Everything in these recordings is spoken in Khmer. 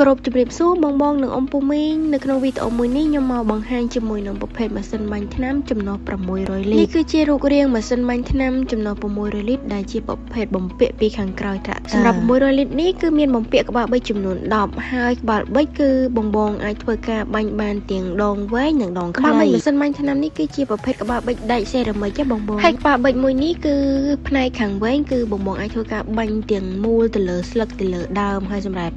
គ្រប់ជម្រាបសួរបងៗនិងអ៊ំពូមីងនៅក្នុងវីដេអូមួយនេះខ្ញុំមកបង្ហាញជាមួយនឹងប្រភេទម៉ាស៊ីនបាញ់ថ្នាំចំណុះ600លីត្រនេះគឺជារូបរាងម៉ាស៊ីនបាញ់ថ្នាំចំណុះ600លីត្រដែលជាប្រភេទបំពាក់ពីខាងក្រោយត្រាក់សម្រាប់600លីត្រនេះគឺមានបំពាក់ក្បាល3ចំនួន10ហើយក្បាល3គឺបងអាចធ្វើការបាញ់បានទាំងដងវែងនិងដងខ្លីម៉ាស៊ីនបាញ់ថ្នាំនេះគឺជាប្រភេទក្បាល3ដែកសេរ៉ាមិចបងហើយក្បាល3មួយនេះគឺផ្នែកខាងវែងគឺបងអាចធ្វើការបាញ់ទាំងមូលទៅលើស្លឹកទៅលើដើមហើយសម្រាប់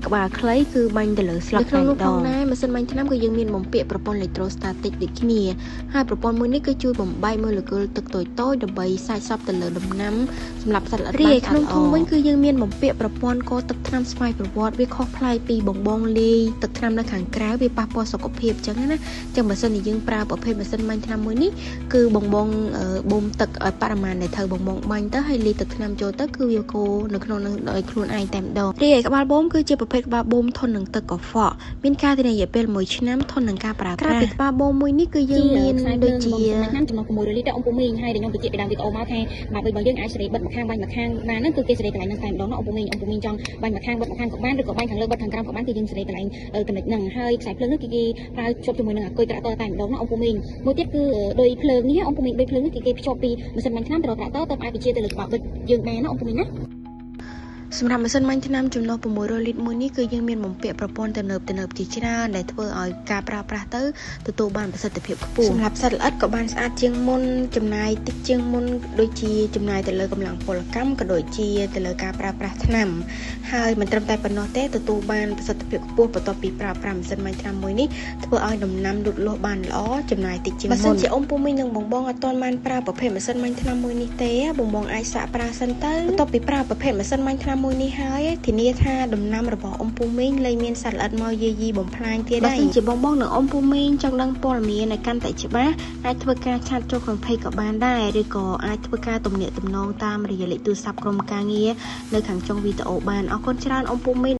ក្បាលខ្លីគឺបាញ់ទៅលើស្លឹកតែម្ដងម៉ាស៊ីនបាញ់ថ្នាំគឺយើងមានបំពាក់ប្រព័ន្ធអេឡិចត្រូស្តាទិកដូចគ្នាហើយប្រព័ន្ធមួយនេះគឺជួយបំបែកម៉ូលេគុលទឹកតូចៗដើម្បីសាយសពទៅលើដំណាំសម្រាប់សត្វល្អិតរីឯក្នុងធុងវិញគឺយើងមានបំពាក់ប្រព័ន្ធកោទឹកថ្នាំស្វ័យប្រវត្តិវាខុសប្លែកពីបងលាយទឹកថ្នាំនៅខាងក្រៅវាប៉ះពាល់សុខភាពអញ្ចឹងណាចឹងបើសិនជាយើងប្រើប្រភេទម៉ាស៊ីនបាញ់ថ្នាំមួយនេះគឺបងបូមទឹកឲ្យបរិមាណដែលត្រូវបងបាញ់ទៅហើយលាយទឹកថ្នាំចូលទៅគឺវាកូរនៅក្នុងនឹងដោយខ្លួនឯងតែម្ដងរីឯក្បាលបូមគឺជាប្រភេទក្បាលបូមធន់នឹងទឹកកខ្វក់មានការធានារយៈពេល1ឆ្នាំធន់នឹងការប្រើប្រាស់ក្រៅពីក្បាលបូមមួយនេះគឺយើងមានដូចជាឆ្នាំចំនួន600លីត្រអំពូមីងហើយដែលខ្ញុំបញ្ជាក់ពីដើមវីដេអូមកថាបើដូចយើងអាចសេរីបិទម្ខាងបាញ់ម្ខាងបានហ្នឹងគឺគេសេរីកន្លែងហ្នឹងតែម្ដងណាអំពូមីងចង់បាញ់ម្ខាងបិទម្ខាងក៏បានឬក៏បាញ់ខាងលើបិទខាងក្រោមក៏បានគឺយើងសេរីកន្លែងចំណុចហ្នឹងហើយខ្សែភ្លើងនេះគឺគេប្រើភ្ជាប់ជាមួយនឹងអាគុយត្រាក់ទ័រតែម្ដងណាអំពូមីងមួយទៀតគឺដោយភ្លើងនេះអំពូមីងដោយភ្លើងនេះគឺគេភ្ជាប់ពីម៉ាស៊ីនបាញ់ថ្នាំទៅរកត្រាក់ទ័រទៅអាចបញ្ជាទៅលើក្បាលបិទយើងបានណាអំពូមីងណាសម្រាប់ម៉ាស៊ីនបាញ់ថ្នាំចំណុះ600លីត្រមួយនេះគឺយើងមានបំពាក់ប្រព័ន្ធទំនើបជាច្រើនដែលធ្វើឲ្យការប្រើប្រាស់ទៅទទួលបានប្រសិទ្ធភាពខ្ពស់សម្រាប់សត្វល្អិតក៏បានស្អាតជាងមុនចំណាយតិចជាងមុនដូចជាចំណាយទៅលើកម្លាំងពលកម្មក៏ដូចជាទៅលើការប្រើប្រាស់ថ្នាំហើយមិនត្រឹមតែប៉ុណ្ណោះទេទទួលបានប្រសិទ្ធភាពខ្ពស់បន្ទាប់ពីប្រើប្រាស់ម៉ាស៊ីនបាញ់ថ្នាំមួយនេះធ្វើឲ្យដំណាំលូតលាស់បានល្អចំណាយតិចជាងមុនបើសិនជាអ៊ំពូមីងនិងបងអត់ទាន់បានប្រើប្រភេទម៉ាស៊ីនបាញ់ថ្នាំមួយនេះទេបងអាចសាកប្រើសិនទៅបន្ទាប់ពីប្រើប្រភេទម៉ាស៊ីនបាញ់ថ្នាំមួយនេះហើយធានាថាដំណាំរបស់អ៊ំពូមីងលែងមានសត្វល្អិតមកយាយីបំផ្លាញទៀតដែរបើសិនជាបងនិងអ៊ំពូមីងចង់ដឹងព័ត៌មានឲ្យកាន់តែច្បាស់អាចធ្វើការឆាតចូលក្នុង page ក៏បានដែរឬក៏អាចធ្វើការទំនាក់ទំនងតាមរយៈលេខទូរស័ព្ទក្រុមការងារនៅខាងចុងវីដេអូបានអរគុណច្រើនអ៊ំពូមីង